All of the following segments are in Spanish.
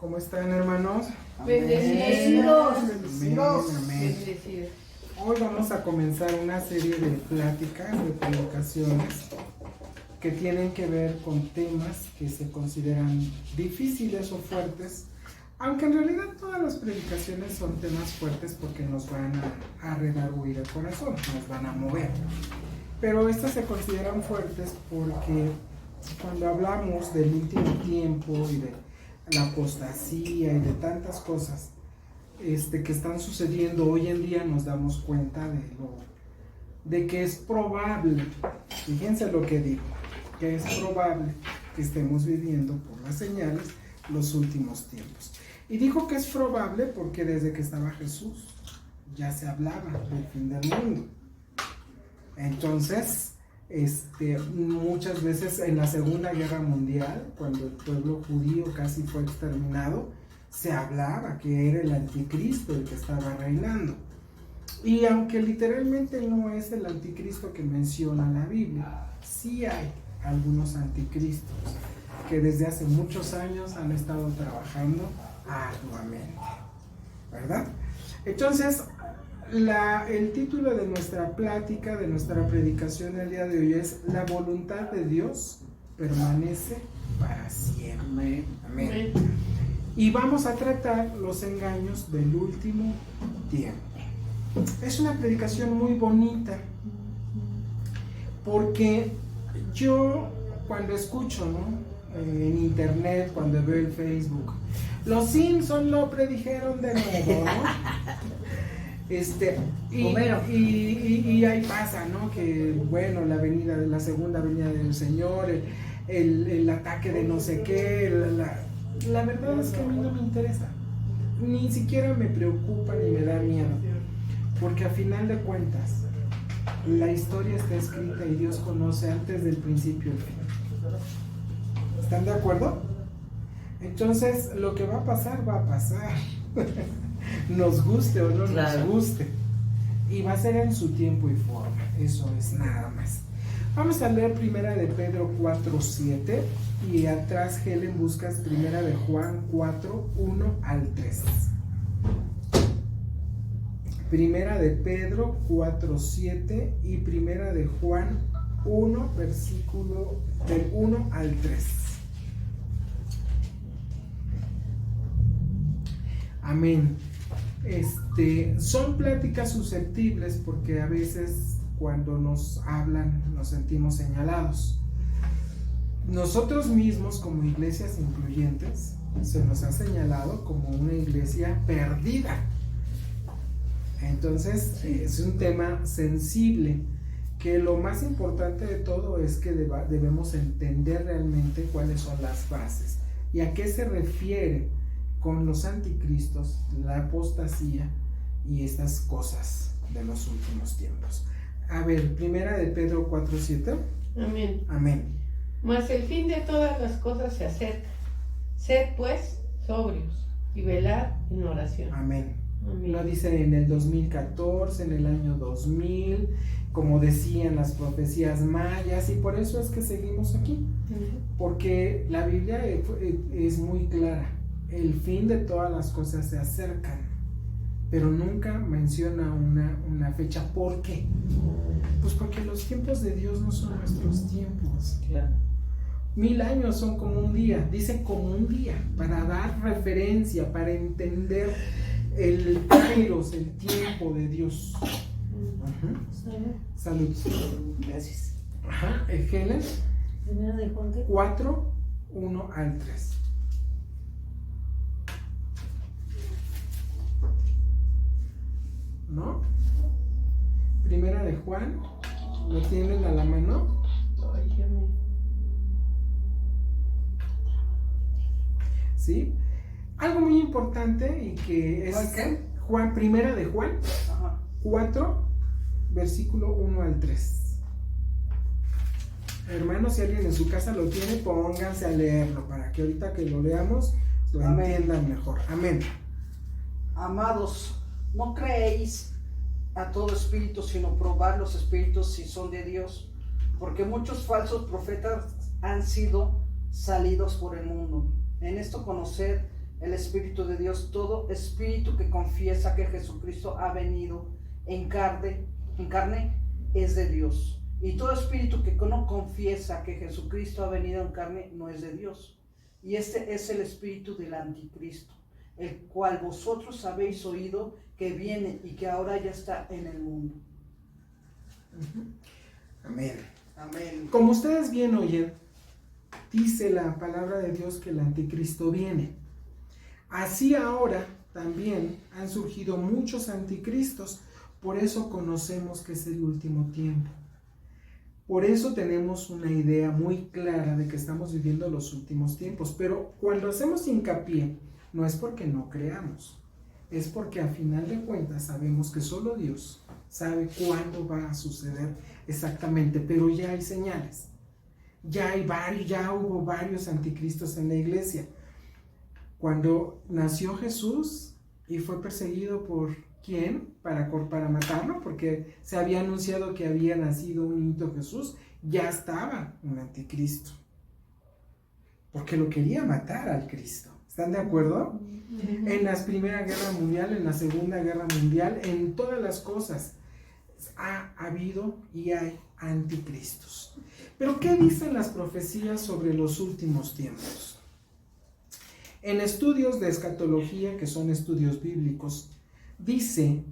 ¿Cómo están, hermanos? Bendecidos. Amén. Hoy vamos a comenzar una serie de pláticas, de predicaciones que tienen que ver con temas que se consideran difíciles o fuertes, aunque en realidad todas las predicaciones son temas fuertes porque nos van a redarguir el corazón, nos van a mover. Pero estas se consideran fuertes porque cuando hablamos del último tiempo y de la apostasía y de tantas cosas que están sucediendo hoy en día, nos damos cuenta de que es probable, fíjense lo que digo, que es probable que estemos viviendo por las señales los últimos tiempos. Y dijo que es probable porque desde que estaba Jesús ya se hablaba del fin del mundo. Entonces, muchas veces en la Segunda Guerra Mundial, cuando el pueblo judío casi fue exterminado, se hablaba que era el anticristo el que estaba reinando. Y aunque literalmente no es el anticristo que menciona la Biblia, sí hay algunos anticristos que desde hace muchos años han estado trabajando arduamente, ¿verdad? Entonces, el título de nuestra plática, de nuestra predicación el día de hoy es: la voluntad de Dios permanece para siempre. Amén. Y vamos a tratar los engaños del último tiempo. Es una predicación muy bonita porque yo cuando escucho, ¿no?, en internet, cuando veo el Facebook, los Simpson lo predijeron de nuevo, ¿no? Y ahí pasa, ¿no? Que bueno, la segunda venida del Señor, el ataque de no sé qué, la verdad es que a mí no me interesa, ni siquiera me preocupa ni me da miedo, porque a final de cuentas la historia está escrita y Dios conoce antes del principio el fin. ¿Están de acuerdo? Entonces lo que va a pasar, nos guste o no nos guste, y va a ser en su tiempo y forma. Eso es nada más. Vamos a leer Primera de Pedro 4:7 y atrás, Helen, buscas Primera de Juan 4:1 al 3. Primera de Pedro 4:7 y Primera de Juan 1, versículo del 1 al 3. Amén. Son pláticas susceptibles porque a veces cuando nos hablan nos sentimos señalados. Nosotros mismos, como iglesias incluyentes, se nos ha señalado como una iglesia perdida. Entonces es un tema sensible, que lo más importante de todo es que debemos entender realmente cuáles son las bases y a qué se refiere con los anticristos, la apostasía y estas cosas de los últimos tiempos. A ver, Primera de Pedro 4:7. Amén. Amén. Mas el fin de todas las cosas se acerca. Sed pues sobrios y velad en oración. Amén. Amén. Lo dice en el 2014, en el año 2000, como decían las profecías mayas, y por eso es que seguimos aquí, porque la Biblia es muy clara. El fin de todas las cosas se acercan, pero nunca menciona una fecha. ¿Por qué? Pues porque los tiempos de Dios no son nuestros tiempos. Claro. 1000 años son como un día, dice como un día, para dar referencia, para entender el kairos, el tiempo de Dios. Salud. Gracias. Helen, Primera de Juan 4:1 al 3. ¿No? Primera de Juan, ¿lo tienen a la mano? ¿Sí? Algo muy importante y que es Juan, Primera de Juan 4, versículo 1 al 3. Hermanos, si alguien en su casa lo tiene, pónganse a leerlo para que ahorita que lo leamos lo entiendan mejor. Amén. Amados, no creéis a todo espíritu, sino probad los espíritus si son de Dios, porque muchos falsos profetas han sido salidos por el mundo. En esto conoced el Espíritu de Dios. Todo espíritu que confiesa que Jesucristo ha venido en carne es de Dios. Y todo espíritu que no confiesa que Jesucristo ha venido en carne no es de Dios. Y este es el espíritu del anticristo, el cual vosotros habéis oído que viene y que ahora ya está en el mundo. Amén. Amén. Como ustedes bien oyen, dice la palabra de Dios que el anticristo viene. Así ahora también han surgido muchos anticristos, por eso conocemos que es el último tiempo. Por eso tenemos una idea muy clara de que estamos viviendo los últimos tiempos, pero cuando hacemos hincapié, no es porque no creamos, es porque a final de cuentas sabemos que solo Dios sabe cuándo va a suceder exactamente, pero ya hay señales, ya hubo varios anticristos en la iglesia. Cuando nació Jesús y fue perseguido por ¿quién? Para matarlo, porque se había anunciado que había nacido un niño Jesús, ya estaba un anticristo, porque lo quería matar al Cristo. ¿Están de acuerdo? En la Primera Guerra Mundial, en la Segunda Guerra Mundial, en todas las cosas ha habido y hay anticristos. Pero ¿qué dicen las profecías sobre los últimos tiempos? En estudios de escatología, que son estudios bíblicos, dice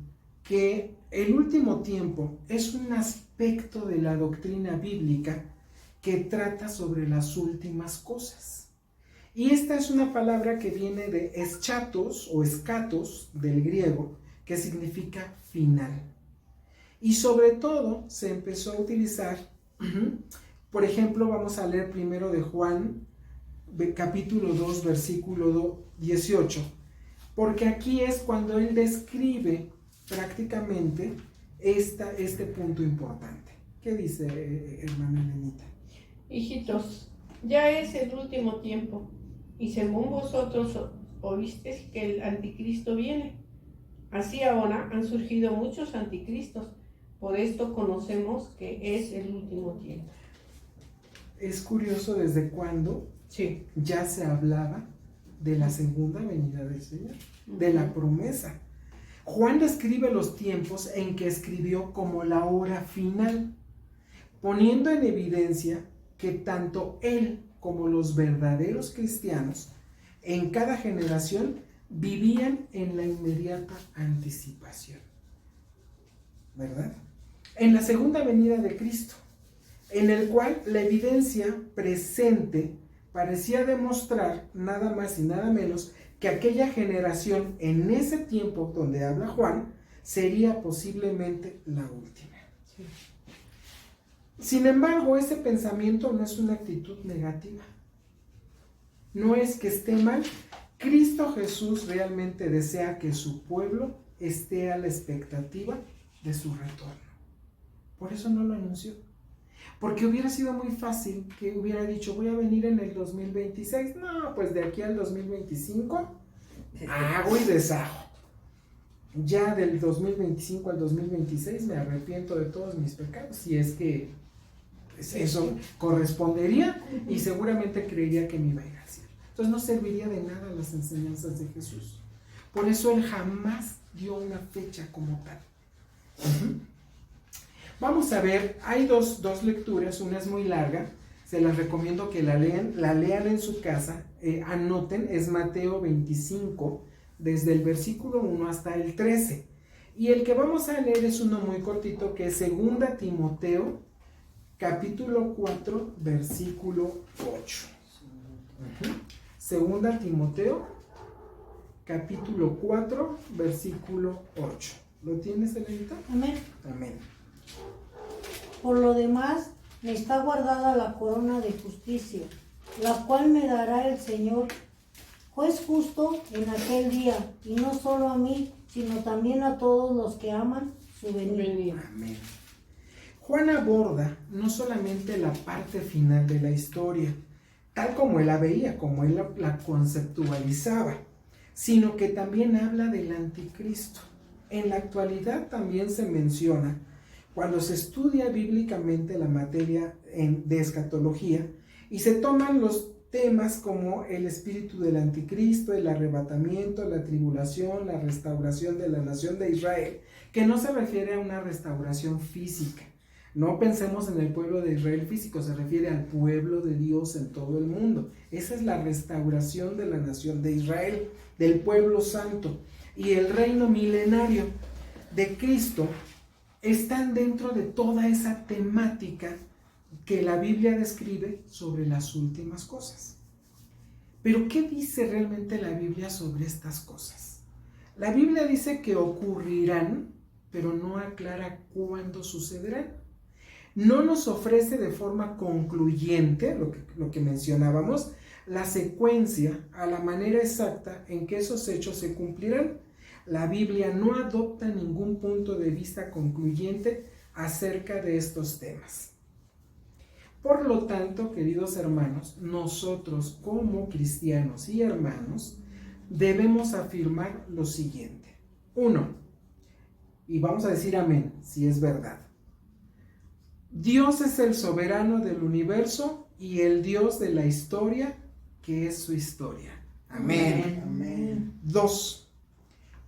que el último tiempo es un aspecto de la doctrina bíblica que trata sobre las últimas cosas. Y esta es una palabra que viene de eschatos o escatos del griego, que significa final. Y sobre todo se empezó a utilizar, por ejemplo, vamos a leer primero de Juan, capítulo 2, versículo 18. Porque aquí es cuando él describe prácticamente este punto importante. ¿Qué dice, hermana Nenita? Hijitos, ya es el último tiempo, y según vosotros oísteis que el anticristo viene. Así ahora han surgido muchos anticristos, por esto conocemos que es el último tiempo. Es curioso desde cuándo ya se hablaba de la segunda venida del Señor, de la promesa. Juan describe los tiempos en que escribió como la hora final, poniendo en evidencia que tanto él como los verdaderos cristianos en cada generación vivían en la inmediata anticipación, ¿verdad? En la segunda venida de Cristo, en el cual la evidencia presente parecía demostrar nada más y nada menos que aquella generación en ese tiempo donde habla Juan sería posiblemente la última. Sí. Sin embargo, ese pensamiento no es una actitud negativa. No es que esté mal. Cristo Jesús realmente desea que su pueblo esté a la expectativa de su retorno. Por eso no lo anunció. Porque hubiera sido muy fácil que hubiera dicho, voy a venir en el 2026. No, pues de aquí al 2025 hago y deshago. Ya del 2025 al 2026 me arrepiento de todos mis pecados, si es que eso correspondería, y seguramente creería que me iba a ir al cielo. Entonces no serviría de nada las enseñanzas de Jesús. Por eso él jamás dio una fecha como tal. Vamos a ver, hay dos lecturas, una es muy larga, se las recomiendo que la lean en su casa, anoten, es Mateo 25, desde el versículo 1 hasta el 13. Y el que vamos a leer es uno muy cortito, que es 2 Timoteo, capítulo 4, versículo 8. 2 Timoteo, capítulo 4, versículo 8. ¿Lo tienes, Elenita? Amén. Amén. Por lo demás, me está guardada la corona de justicia, la cual me dará el Señor, juez justo, en aquel día, y no solo a mí, sino también a todos los que aman su venida. Amén. Juan aborda no solamente la parte final de la historia, tal como él la veía, como él la conceptualizaba, sino que también habla del anticristo. En la actualidad también se menciona, cuando se estudia bíblicamente la materia de escatología y se toman los temas como el espíritu del anticristo, el arrebatamiento, la tribulación, la restauración de la nación de Israel, que no se refiere a una restauración física. No pensemos en el pueblo de Israel físico, se refiere al pueblo de Dios en todo el mundo. Esa es la restauración de la nación de Israel, del pueblo santo. Y el reino milenario de Cristo están dentro de toda esa temática que la Biblia describe sobre las últimas cosas. Pero ¿qué dice realmente la Biblia sobre estas cosas? La Biblia dice que ocurrirán, pero no aclara cuándo sucederán. No nos ofrece de forma concluyente, lo que mencionábamos, la secuencia a la manera exacta en que esos hechos se cumplirán. La Biblia no adopta ningún punto de vista concluyente acerca de estos temas. Por lo tanto, queridos hermanos, nosotros como cristianos y hermanos debemos afirmar lo siguiente. 1. Y vamos a decir amén, si es verdad. Dios es el soberano del universo y el Dios de la historia, que es su historia. Amén. Amén. 2.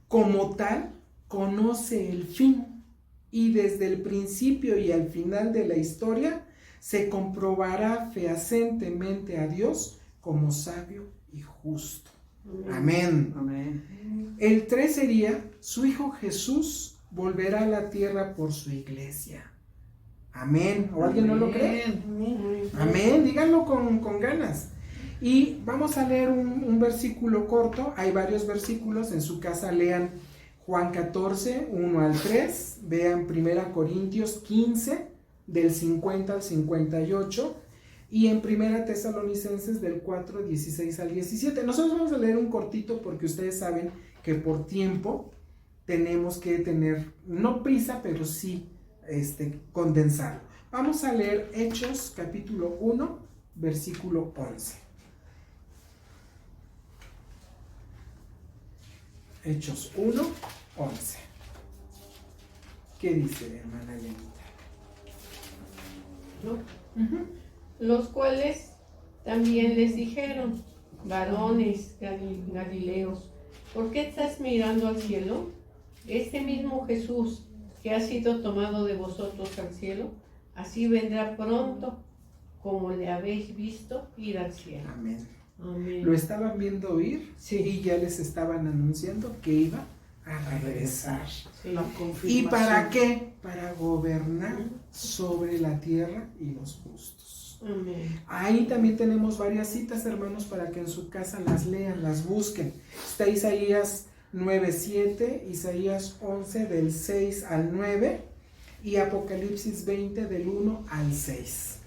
Como tal, conoce el fin y desde el principio y al final de la historia se comprobará fehacientemente a Dios como sabio y justo. Amén. Amén. El 3 sería, su Hijo Jesús volverá a la tierra por su iglesia. Amén. ¿O alguien no lo cree? Amén. Díganlo con ganas. Y vamos a leer un versículo corto. Hay varios versículos. En su casa lean Juan 14, 1 al 3. Vean 1 Corintios 15, del 50 al 58. Y en 1 Tesalonicenses del 4, 16 al 17. Nosotros vamos a leer un cortito porque ustedes saben que por tiempo tenemos que tener, no prisa, pero sí condensarlo. Vamos a leer Hechos capítulo 1, versículo 11. Hechos 1, 11. ¿Qué dice, hermana Lenita? ¿No? Los cuales también les dijeron, varones galileos, ¿por qué estás mirando al cielo? Este mismo Jesús que ha sido tomado de vosotros al cielo, así vendrá pronto como le habéis visto ir al cielo. Amén. Amén. Lo estaban viendo ir, Sí. y ya les estaban anunciando que iba a regresar. Sí. La ¿Y confirmación. para qué? Para gobernar sobre la tierra y los justos. Amén. Ahí también tenemos varias citas, hermanos, para que en su casa las lean, las busquen. Está Isaías 9:7, Isaías 11 del 6 al 9 y Apocalipsis 20 del 1 al 6.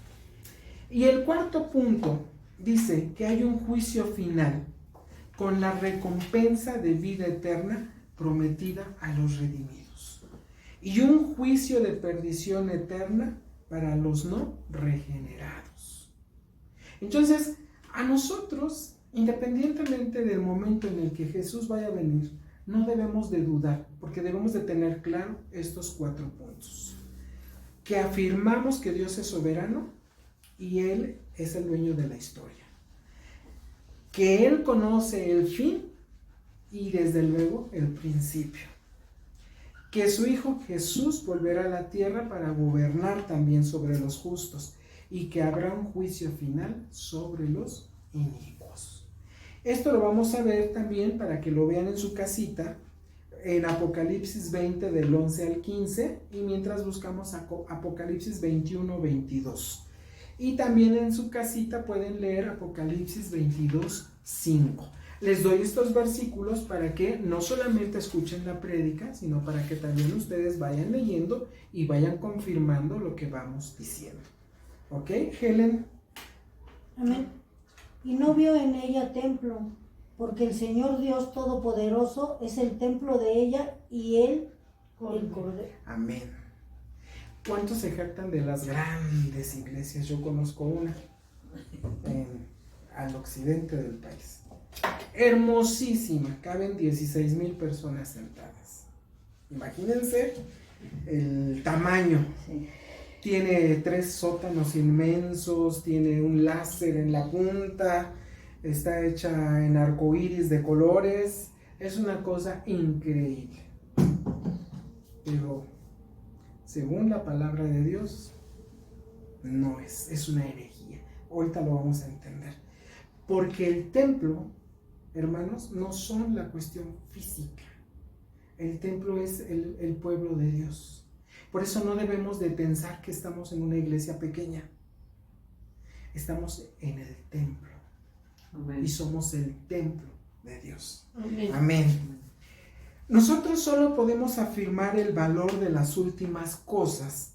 Y el cuarto punto dice que hay un juicio final con la recompensa de vida eterna prometida a los redimidos y un juicio de perdición eterna para los no regenerados. Entonces, a nosotros, independientemente del momento en el que Jesús vaya a venir, no debemos de dudar, porque debemos de tener claro estos 4 puntos. Que afirmamos que Dios es soberano y Él es el dueño de la historia. Que Él conoce el fin y desde luego el principio. Que su Hijo Jesús volverá a la tierra para gobernar también sobre los justos y que habrá un juicio final sobre los inicuos. Esto lo vamos a ver también para que lo vean en su casita en Apocalipsis 20 del 11 al 15 y mientras buscamos Apocalipsis 21, 22. Y también en su casita pueden leer Apocalipsis 22, 5. Les doy estos versículos para que no solamente escuchen la prédica, sino para que también ustedes vayan leyendo y vayan confirmando lo que vamos diciendo. ¿Ok, Helen? Amén. Y no vio en ella templo, porque el Señor Dios Todopoderoso es el templo de ella y Él el Cordero. Amén. ¿Cuántos se jactan de las grandes iglesias? Yo conozco una al occidente del país. Hermosísima, caben 16,000 personas sentadas. Imagínense el tamaño. Sí. Tiene 3 sótanos inmensos, tiene un láser en la punta, está hecha en arcoíris de colores. Es una cosa increíble. Pero según la palabra de Dios, no es una herejía. Ahorita lo vamos a entender. Porque el templo, hermanos, no son la cuestión física. El templo es el pueblo de Dios. Por eso no debemos de pensar que estamos en una iglesia pequeña. Estamos en el templo. Amén. Y somos el templo de Dios. Amén. Amén. Nosotros solo podemos afirmar el valor de las últimas cosas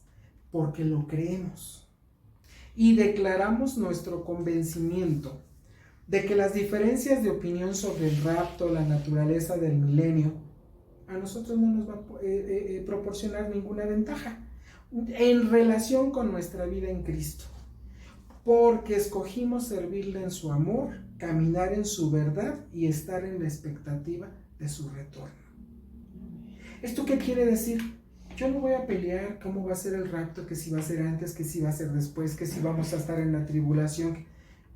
porque lo creemos. Y declaramos nuestro convencimiento de que las diferencias de opinión sobre el rapto, la naturaleza del milenio, a nosotros no nos va a proporcionar ninguna ventaja en relación con nuestra vida en Cristo, porque escogimos servirle en su amor, caminar en su verdad y estar en la expectativa de su retorno. ¿Esto qué quiere decir? Yo no voy a pelear cómo va a ser el rapto, que si va a ser antes, que si va a ser después, que si vamos a estar en la tribulación.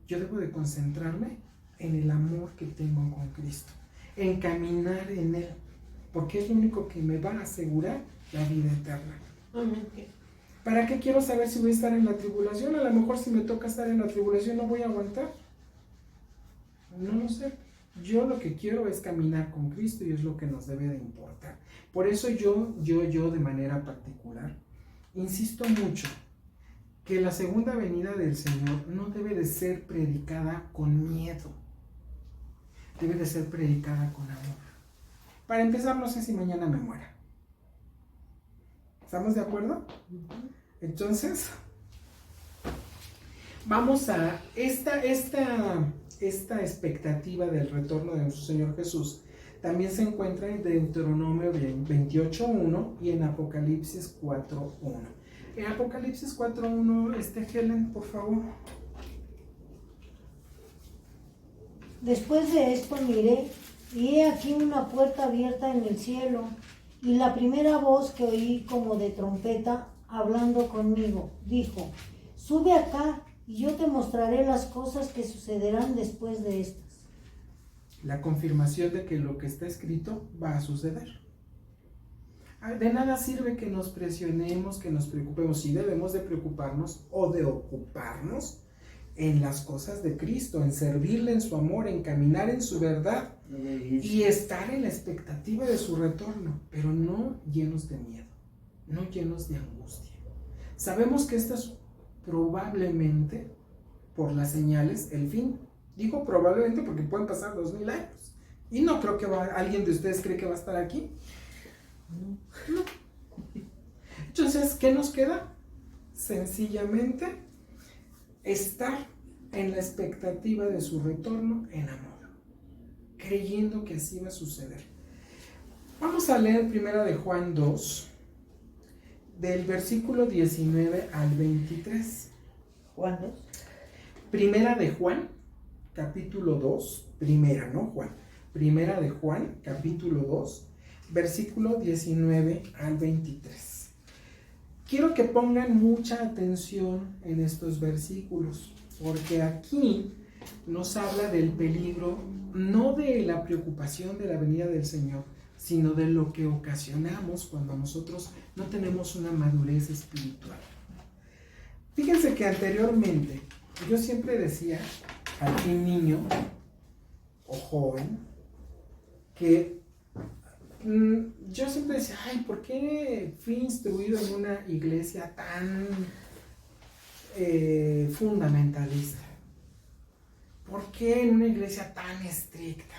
Yo debo de concentrarme en el amor que tengo con Cristo, en caminar en Él, porque es lo único que me va a asegurar la vida eterna. Amén. ¿Para qué quiero saber si voy a estar en la tribulación? A lo mejor si me toca estar en la tribulación no voy a aguantar. No lo sé. Yo lo que quiero es caminar con Cristo y es lo que nos debe de importar. Por eso yo de manera particular insisto mucho que la segunda venida del Señor no debe de ser predicada con miedo. Debe de ser predicada con amor. Para empezar, no sé si mañana me muera. ¿Estamos de acuerdo? Entonces, vamos a esta expectativa del retorno de nuestro Señor Jesús. También se encuentra en Deuteronomio 28.1 y en Apocalipsis 4.1. En Apocalipsis 4.1, Helen, por favor. Después de esto miré, y he aquí una puerta abierta en el cielo, y la primera voz que oí como de trompeta, hablando conmigo, dijo: sube acá, y yo te mostraré las cosas que sucederán después de estas. La confirmación de que lo que está escrito va a suceder. De nada sirve que nos presionemos, que nos preocupemos. Sí debemos de preocuparnos o de ocuparnos en las cosas de Cristo, en servirle en su amor, en caminar en su verdad y estar en la expectativa de su retorno, pero no llenos de miedo, no llenos de angustia. Sabemos que esto es probablemente, por las señales, el fin. Digo probablemente porque pueden pasar 2000 años y no creo que alguien de ustedes cree que va a estar aquí. No. Entonces, ¿qué nos queda? Sencillamente estar en la expectativa de su retorno en amor, creyendo que así va a suceder. Vamos a leer primera de Juan 2, del versículo 19 al 23. Juan 2. Primera de Juan, capítulo 2, primera de Juan, capítulo 2, versículo 19 al 23. Quiero que pongan mucha atención en estos versículos, porque aquí nos habla del peligro, no de la preocupación de la venida del Señor, sino de lo que ocasionamos cuando nosotros no tenemos una madurez espiritual. Fíjense que anteriormente yo siempre decía a un niño o joven que yo siempre decía, ay, ¿por qué fui instruido en una iglesia tan fundamentalista? ¿Por qué en una iglesia tan estricta?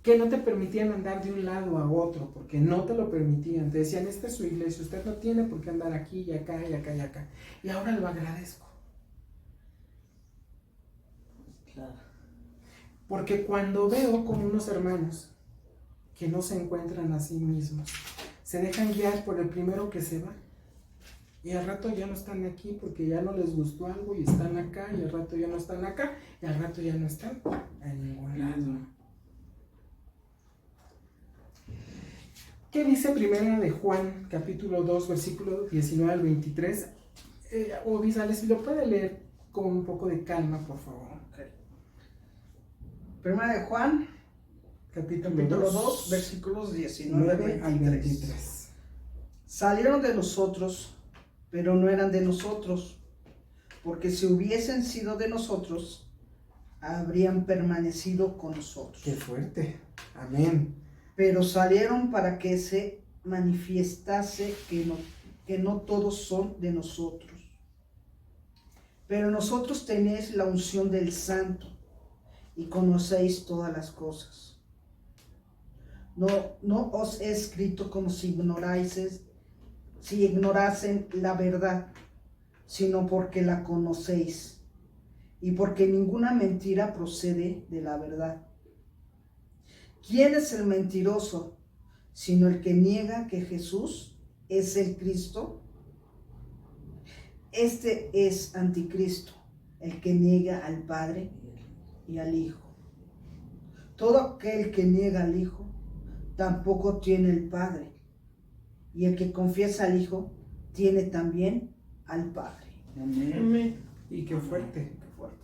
Que no te permitían andar de un lado a otro, porque no te lo permitían. Te decían, esta es su iglesia, usted no tiene por qué andar aquí y acá y acá y acá. Y ahora lo agradezco. Claro. Porque cuando veo como unos hermanos que no se encuentran a sí mismos, se dejan guiar por el primero que se va, y al rato ya no están aquí porque ya no les gustó algo y están acá, y al rato ya no están acá, y al rato ya no están en ningún lado. ¿Qué dice primera de Juan, capítulo 2, versículo 19 al 23? Obisale, si lo puede leer con un poco de calma, por favor. Primera de Juan, capítulo 2, versículos 19 al 23. Salieron de nosotros, pero no eran de nosotros, porque si hubiesen sido de nosotros, habrían permanecido con nosotros. Qué fuerte. Amén. Pero salieron para que se manifestase que no todos son de nosotros. Pero nosotros tenéis la unción del Santo y conocéis todas las cosas. No os he escrito como si ignorasen la verdad, sino porque la conocéis, y porque ninguna mentira procede de la verdad. ¿Quién es el mentiroso, sino el que niega que Jesús es el Cristo? Este es anticristo, el que niega al Padre y al Hijo. Todo aquel que niega al Hijo tampoco tiene el Padre, y el que confiesa al Hijo tiene también al Padre. Amén. Y qué fuerte. Qué fuerte.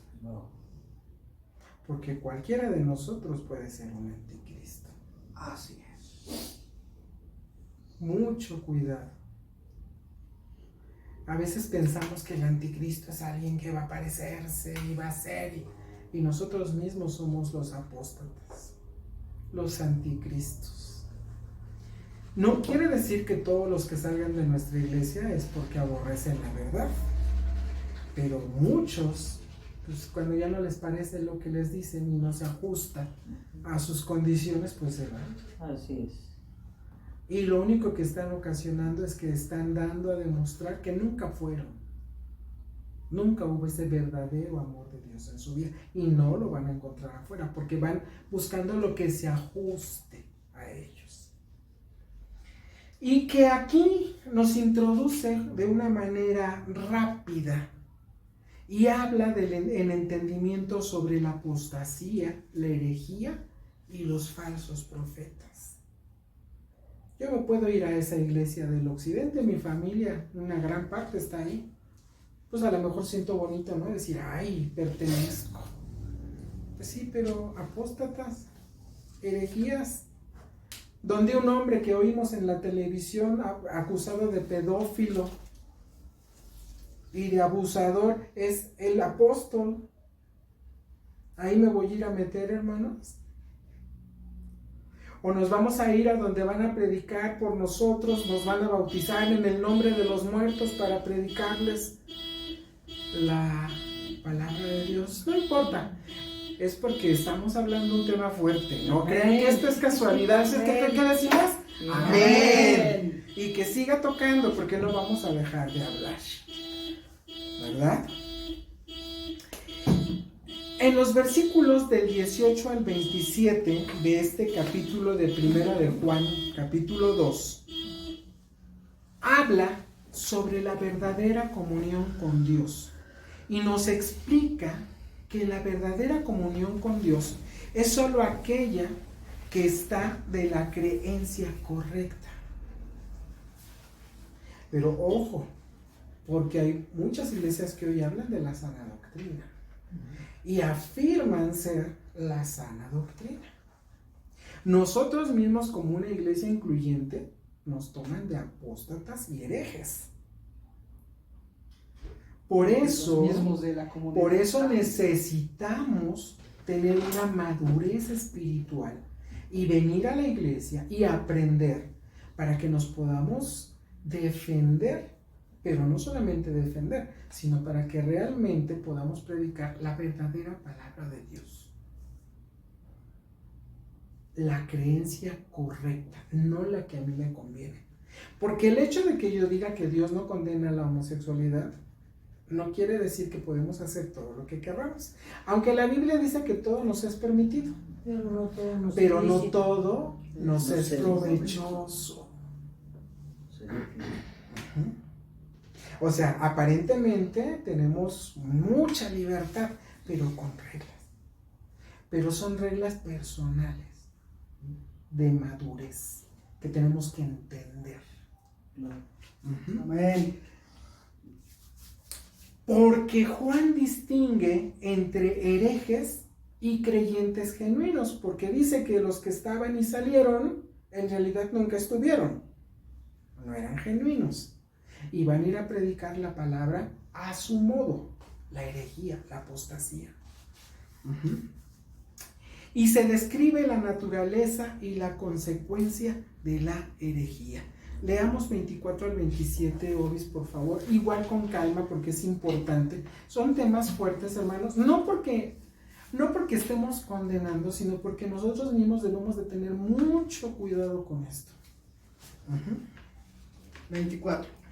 Porque cualquiera de nosotros puede ser un anticristo. Así es. Mucho cuidado. A veces pensamos que el anticristo es alguien que va a aparecerse y va a ser, y nosotros mismos somos los apóstatas, los anticristos. No quiere decir que todos los que salgan de nuestra iglesia es porque aborrecen la verdad, pero muchos, pues cuando ya no les parece lo que les dicen y no se ajusta a sus condiciones, pues se van. Así es. Y lo único que están ocasionando es que están dando a demostrar que nunca fueron. Nunca hubo ese verdadero amor de Dios en su vida. Y no lo van a encontrar afuera, porque van buscando lo que se ajuste a ellos. Y que aquí nos introduce de una manera rápida y habla del entendimiento sobre la apostasía, la herejía y los falsos profetas. Yo me puedo ir a esa iglesia del occidente, mi familia, una gran parte está ahí. Pues a lo mejor siento bonito, ¿no? Decir, ay, pertenezco. Pues sí, pero apóstatas, herejías, donde un hombre que oímos en la televisión acusado de pedófilo y de abusador es el apóstol. Ahí me voy a ir a meter, hermanos. O nos vamos a ir a donde van a predicar por nosotros, nos van a bautizar en el nombre de los muertos para predicarles la palabra de Dios. No importa, es porque estamos hablando de un tema fuerte. No crean que esto es casualidad. ¿Es que qué decimos? Amén. Y que siga tocando, porque no vamos a dejar de hablar, ¿verdad? En los versículos del 18 al 27 de este capítulo de Primera de Juan, capítulo 2, habla sobre la verdadera comunión con Dios y nos explica que la verdadera comunión con Dios es solo aquella que está de la creencia correcta. Pero ojo, porque hay muchas iglesias que hoy hablan de la sana doctrina y afirman ser la sana doctrina. Nosotros mismos, como una iglesia incluyente, nos toman de apóstatas y herejes. Por eso necesitamos tener una madurez espiritual y venir a la iglesia y aprender para que nos podamos defender. Pero no solamente defender, sino para que realmente podamos predicar la verdadera palabra de Dios. La creencia correcta, no la que a mí me conviene. Porque el hecho de que yo diga que Dios no condena la homosexualidad, no quiere decir que podemos hacer todo lo que querramos. Aunque la Biblia dice que todo nos es permitido, pero no todo nos es provechoso. O sea, aparentemente tenemos mucha libertad, pero con reglas. Pero son reglas personales, de madurez, que tenemos que entender. Amén. Porque Juan distingue entre herejes y creyentes genuinos, porque dice que los que estaban y salieron, en realidad nunca estuvieron, no eran genuinos, y van a ir a predicar la palabra a su modo, la herejía, la apostasía. Y se describe la naturaleza y la consecuencia de la herejía. Leamos 24 al 27, Ovis, por favor, igual con calma porque es importante. Son temas fuertes, hermanos, no porque estemos condenando, sino porque nosotros mismos debemos de tener mucho cuidado con esto.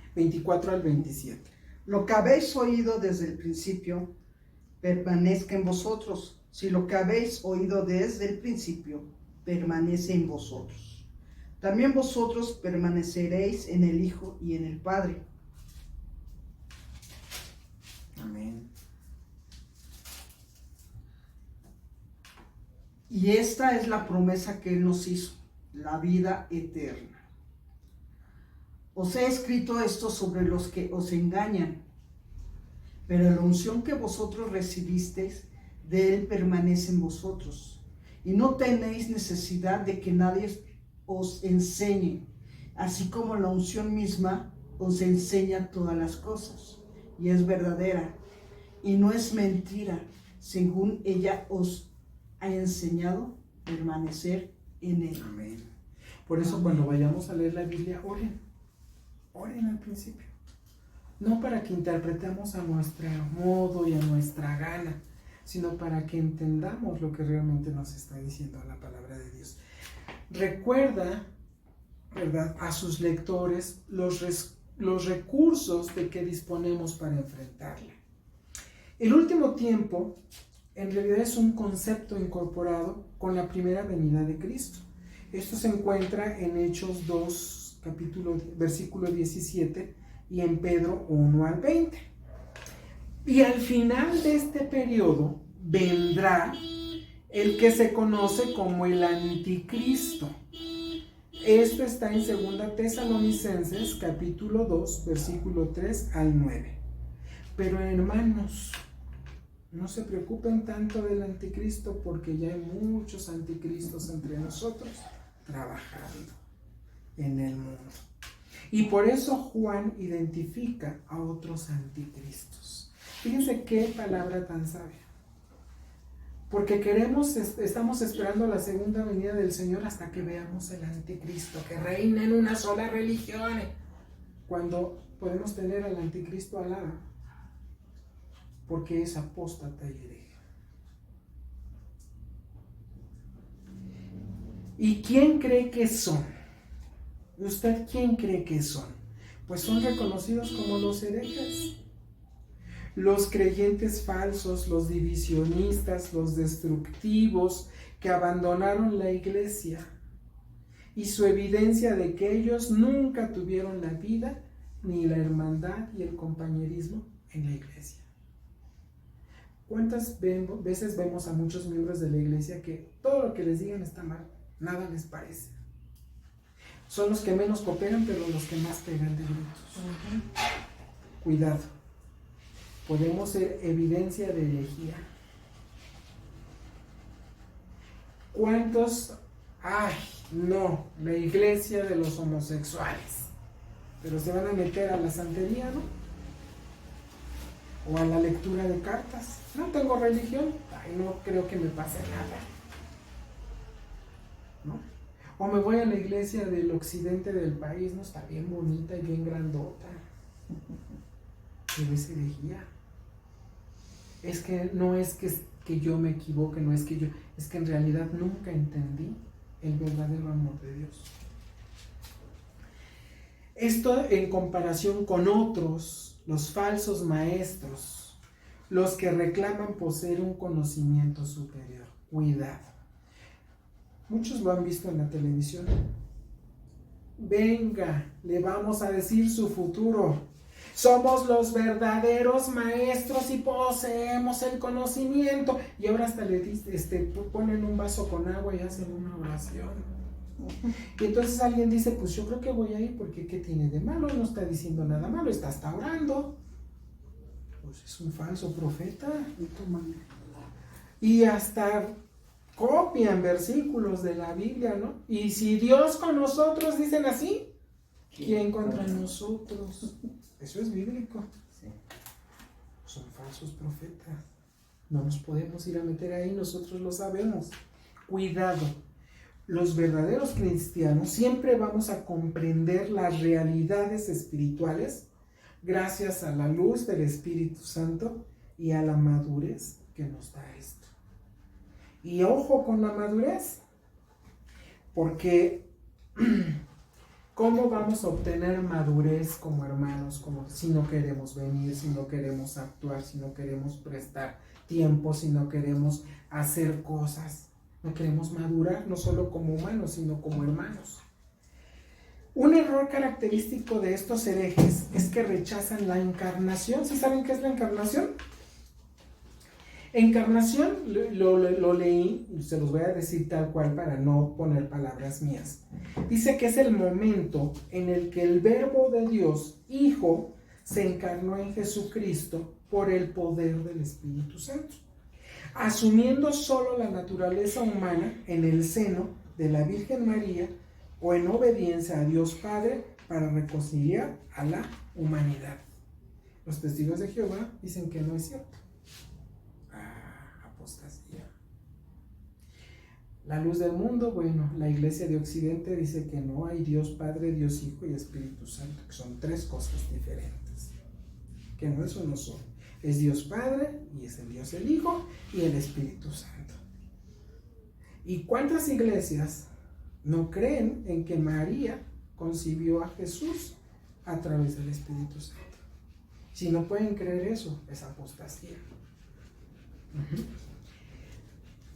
24 al 27. Lo que habéis oído desde el principio permanezca en vosotros. Si lo que habéis oído desde el principio permanece en vosotros, también vosotros permaneceréis en el Hijo y en el Padre. Amén. Y esta es la promesa que Él nos hizo, la vida eterna. Os he escrito esto sobre los que os engañan, pero la unción que vosotros recibisteis de Él permanece en vosotros, y no tenéis necesidad de que nadie os enseñe, así como la unción misma os enseña todas las cosas, y es verdadera, y no es mentira, según ella os ha enseñado, permanecer en Él. Amén. Por eso cuando vayamos a leer la Biblia, oren al principio. No para que interpretemos a nuestro modo y a nuestra gana, sino para que entendamos lo que realmente nos está diciendo la palabra de Dios. Recuerda, ¿verdad?, a sus lectores los recursos de que disponemos para enfrentarla. El último tiempo, en realidad, es un concepto incorporado con la primera venida de Cristo. Esto se encuentra en Hechos 2, versículo 17, y en Pedro 1 al 20. Y al final de este periodo vendrá el que se conoce como el anticristo. Esto está en 2 Tesalonicenses capítulo 2, versículo 3 al 9. Pero hermanos, no se preocupen tanto del anticristo, porque ya hay muchos anticristos entre nosotros trabajando en el mundo. Y por eso Juan identifica a otros anticristos. Fíjense qué palabra tan sabia. Porque estamos esperando la segunda venida del Señor hasta que veamos el anticristo, que reina en una sola religión, cuando podemos tener al anticristo al lado, porque es apóstata y hereje. ¿Y quién cree que son? ¿Usted quién cree que son? Pues son reconocidos como los herejes, los creyentes falsos, los divisionistas, los destructivos que abandonaron la iglesia, y su evidencia de que ellos nunca tuvieron la vida ni la hermandad y el compañerismo en la iglesia. ¿Cuántas veces vemos a muchos miembros de la iglesia que todo lo que les digan está mal, nada les parece? Son los que menos cooperan, pero los que más pegan de gritos. Cuidado. Podemos ser evidencia de herejía. ¿Cuántos? ¡Ay, no! La iglesia de los homosexuales. Pero se van a meter a la santería, ¿no? O a la lectura de cartas. No tengo religión. Ay, no creo que me pase nada, ¿no? O me voy a la iglesia del occidente del país, ¿no? Está bien bonita y bien grandota. Pero es herejía. Es que no es que yo me equivoque, no es que es que en realidad nunca entendí el verdadero amor de Dios. Esto en comparación con otros, los falsos maestros, los que reclaman poseer un conocimiento superior. Cuidado. Muchos lo han visto en la televisión. Venga, le vamos a decir su futuro. Somos los verdaderos maestros y poseemos el conocimiento. Y ahora hasta le ponen un vaso con agua y hacen una oración. Y entonces alguien dice, pues yo creo que voy a ir, porque ¿qué tiene de malo? No está diciendo nada malo, está hasta orando. pues es un falso profeta. Y hasta copian versículos de la Biblia, ¿no? Y si Dios con nosotros, dicen así, ¿quién contra nosotros? Eso es bíblico. Son falsos profetas. No nos podemos ir a meter ahí, nosotros lo sabemos. Cuidado. Los verdaderos cristianos siempre vamos a comprender las realidades espirituales gracias a la luz del Espíritu Santo y a la madurez que nos da esto. Y ojo con la madurez, porque ¿cómo vamos a obtener madurez como hermanos si no queremos venir, si no queremos actuar, si no queremos prestar tiempo, si no queremos hacer cosas? No queremos madurar, no solo como humanos, sino como hermanos. Un error característico de estos herejes es que rechazan la encarnación. ¿Sí saben qué es la encarnación? Encarnación, lo leí, y se los voy a decir tal cual para no poner palabras mías. Dice que es el momento en el que el Verbo de Dios, Hijo, se encarnó en Jesucristo por el poder del Espíritu Santo, asumiendo solo la naturaleza humana en el seno de la Virgen María o en obediencia a Dios Padre para reconciliar a la humanidad. Los testigos de Jehová dicen que no es cierto. Apostasía. La luz del mundo, bueno, la Iglesia de Occidente dice que no hay Dios Padre, Dios Hijo y Espíritu Santo, que son tres cosas diferentes, que no es uno solo. Es Dios Padre, y es el Dios el Hijo, y el Espíritu Santo. ¿Y cuántas iglesias no creen en que María concibió a Jesús a través del Espíritu Santo? Si no pueden creer eso, es apostasía.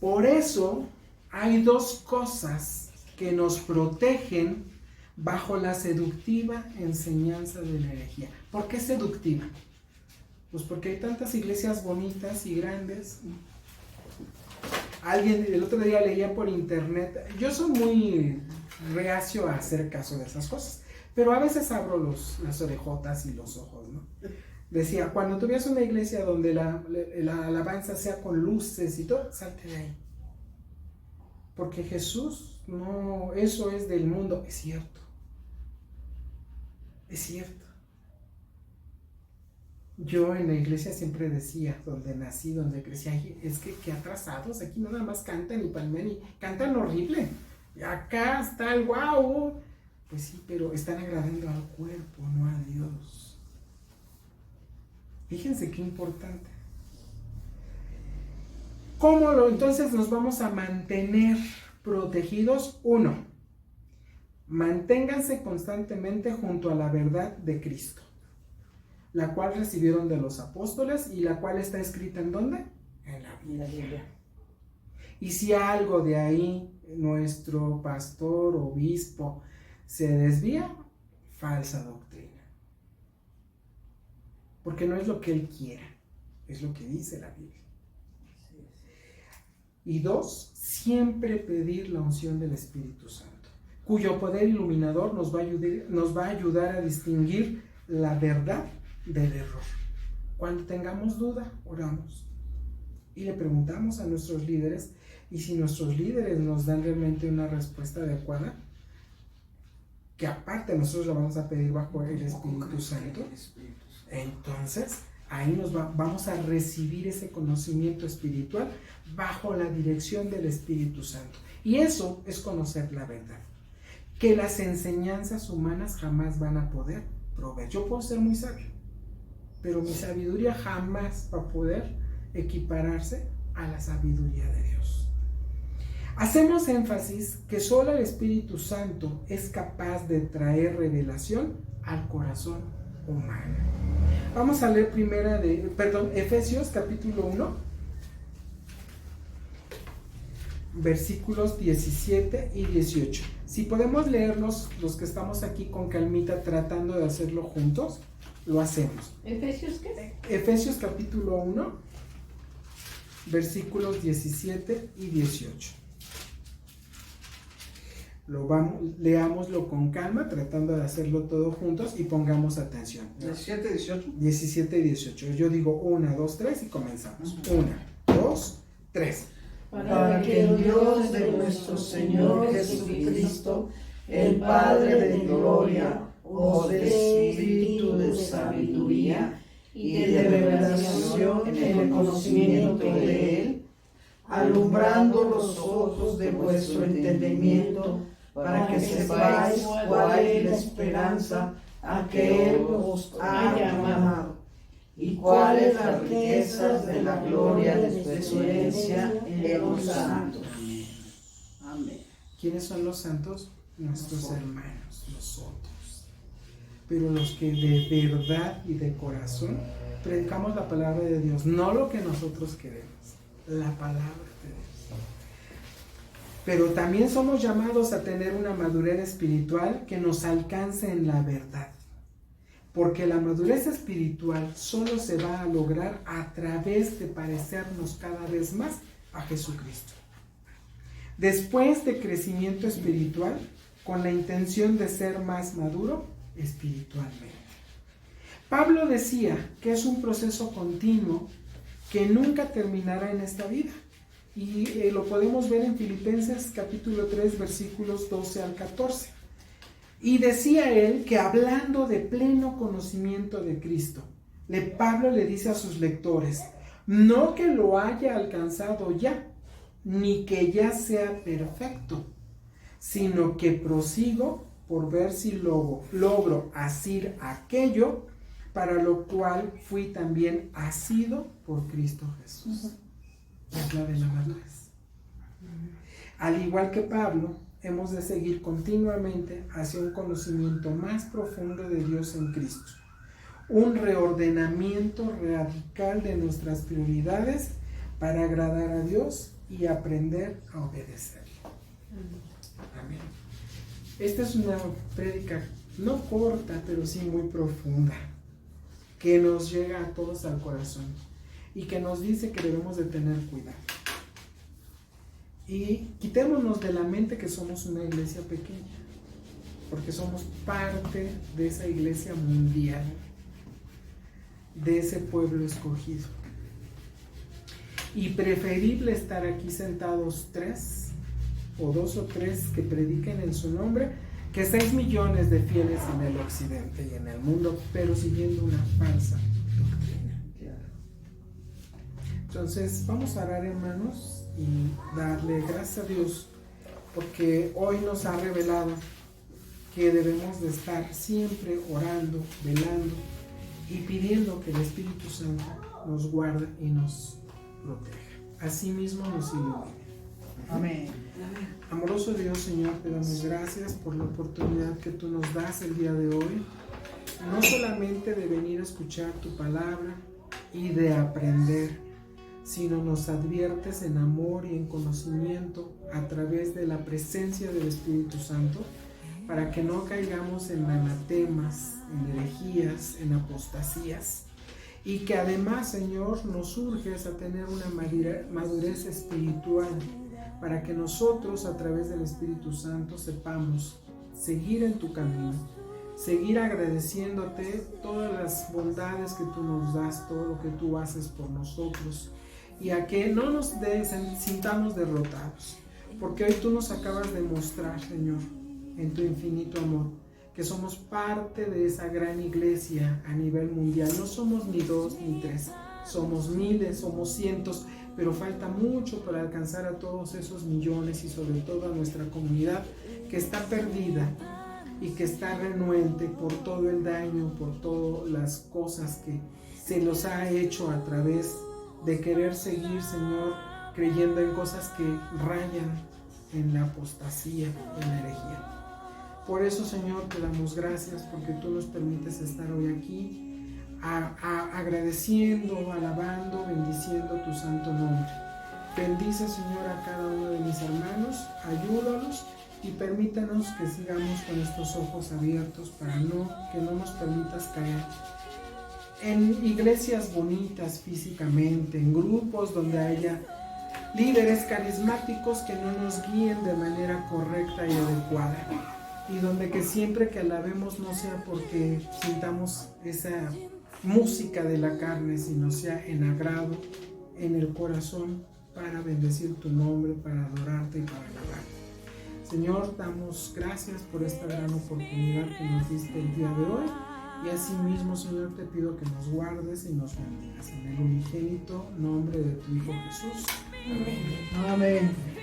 Por eso hay dos cosas que nos protegen bajo la seductiva enseñanza de la herejía. ¿Por qué seductiva? Pues porque hay tantas iglesias bonitas y grandes. Alguien, el otro día leía por internet, yo soy muy reacio a hacer caso de esas cosas, pero a veces abro las orejotas y los ojos, ¿no? Decía, cuando tú veas una iglesia donde la alabanza sea con luces y todo, salte de ahí. Porque Jesús, no, eso es del mundo. Es cierto. Es cierto. Yo en la iglesia siempre decía, donde nací, donde crecí, es que atrasados, aquí nada más cantan y palmean y cantan horrible. Y acá está el guau. Pues sí, pero están agradando al cuerpo, no a Dios. Fíjense qué importante. ¿Cómo entonces nos vamos a mantener protegidos? 1. Manténganse constantemente junto a la verdad de Cristo, la cual recibieron de los apóstoles y la cual está escrita ¿en dónde? En la Biblia. Y si algo de ahí nuestro pastor, obispo, se desvía, falsa doctrina. Porque no es lo que él quiera, es lo que dice la Biblia. Y 2, siempre pedir la unción del Espíritu Santo, cuyo poder iluminador nos va a ayudar a distinguir la verdad del error. Cuando tengamos duda, oramos y le preguntamos a nuestros líderes, y si nuestros líderes nos dan realmente una respuesta adecuada, que aparte nosotros la vamos a pedir bajo el Espíritu Santo, entonces ahí vamos a recibir ese conocimiento espiritual bajo la dirección del Espíritu Santo. Y eso es conocer la verdad, que las enseñanzas humanas jamás van a poder proveer. Yo puedo ser muy sabio, pero mi sabiduría jamás va a poder equipararse a la sabiduría de Dios. Hacemos énfasis que solo el Espíritu Santo es capaz de traer revelación al corazón humano. Vamos a leer Efesios capítulo 1, versículos 17 y 18. Si podemos leerlos los que estamos aquí con calmita tratando de hacerlo juntos, lo hacemos. ¿Efesios qué? Efesios capítulo 1, versículos 17 y 18. Leámoslo con calma, tratando de hacerlo todo juntos y pongamos atención. 17, 18. 17 y 18. Yo digo 1, 2, 3 y comenzamos. 1, 2, 3. Para que el Dios de nuestro Señor Jesucristo, el Padre de gloria, os dé espíritu de sabiduría y de revelación en el conocimiento de Él, alumbrando los ojos de vuestro entendimiento, para que sepáis cuál es la esperanza a que Él os ha llamado, y cuáles las riquezas de la gloria de su herencia en los santos. Amén. ¿Quiénes son los santos? Nuestros hermanos, nosotros. Pero los que de verdad y de corazón predicamos la palabra de Dios, no lo que nosotros queremos, la palabra de Dios. Pero también somos llamados a tener una madurez espiritual que nos alcance en la verdad. Porque la madurez espiritual solo se va a lograr a través de parecernos cada vez más a Jesucristo. Después de crecimiento espiritual, con la intención de ser más maduro espiritualmente. Pablo decía que es un proceso continuo que nunca terminará en esta vida. Y lo podemos ver en Filipenses capítulo 3, versículos 12 al 14. Y decía él que hablando de pleno conocimiento de Cristo, Pablo le dice a sus lectores, no que lo haya alcanzado ya, ni que ya sea perfecto, sino que prosigo por ver si logro asir aquello para lo cual fui también asido por Cristo Jesús. Es la de la madurez. Al igual que Pablo, hemos de seguir continuamente hacia un conocimiento más profundo de Dios en Cristo. Un reordenamiento radical de nuestras prioridades para agradar a Dios y aprender a obedecerle. Amén. Esta es una prédica no corta, pero sí muy profunda, que nos llega a todos al corazón y que nos dice que debemos de tener cuidado. Y quitémonos de la mente que somos una iglesia pequeña, porque somos parte de esa iglesia mundial, de ese pueblo escogido. Y preferible estar aquí sentados 3 o 2 o 3 que prediquen en su nombre, que 6 millones de fieles en el occidente y en el mundo, pero siguiendo una falsa doctrina. Entonces vamos a orar, hermanos, y darle gracias a Dios, porque hoy nos ha revelado que debemos de estar siempre orando, velando y pidiendo que el Espíritu Santo nos guarde y nos proteja. Asimismo nos ilumine. Amén. Amoroso Dios, Señor, te damos gracias por la oportunidad que tú nos das el día de hoy, no solamente de venir a escuchar tu palabra y de aprender, sino nos adviertes en amor y en conocimiento a través de la presencia del Espíritu Santo, para que no caigamos en anatemas, en herejías, en apostasías, y que además, Señor, nos urges a tener una madurez espiritual, para que nosotros a través del Espíritu Santo sepamos seguir en tu camino, seguir agradeciéndote todas las bondades que tú nos das, todo lo que tú haces por nosotros, y a que no nos sintamos derrotados, porque hoy tú nos acabas de mostrar, Señor, en tu infinito amor, que somos parte de esa gran iglesia a nivel mundial. No somos ni 2 ni 3, somos miles, somos cientos, pero falta mucho para alcanzar a todos esos millones y sobre todo a nuestra comunidad que está perdida y que está renuente por todo el daño, por todas las cosas que se los ha hecho a través de querer seguir, Señor, creyendo en cosas que rayan en la apostasía, en la herejía. Por eso, Señor, te damos gracias porque tú nos permites estar hoy aquí agradeciendo, alabando, bendiciendo tu santo nombre. Bendice, Señor, a cada uno de mis hermanos, ayúdalos y permítanos que sigamos con estos ojos abiertos para que no nos permitas caer en iglesias bonitas físicamente, en grupos donde haya líderes carismáticos que no nos guíen de manera correcta y adecuada. Y donde que siempre que alabemos no sea porque sintamos esa música de la carne, sino sea en agrado, en el corazón, para bendecir tu nombre, para adorarte y para alabarte. Señor, damos gracias por esta gran oportunidad que nos diste el día de hoy. Y asimismo, Señor, te pido que nos guardes y nos bendigas. En el unigénito nombre de tu Hijo Jesús. Amén. Amén.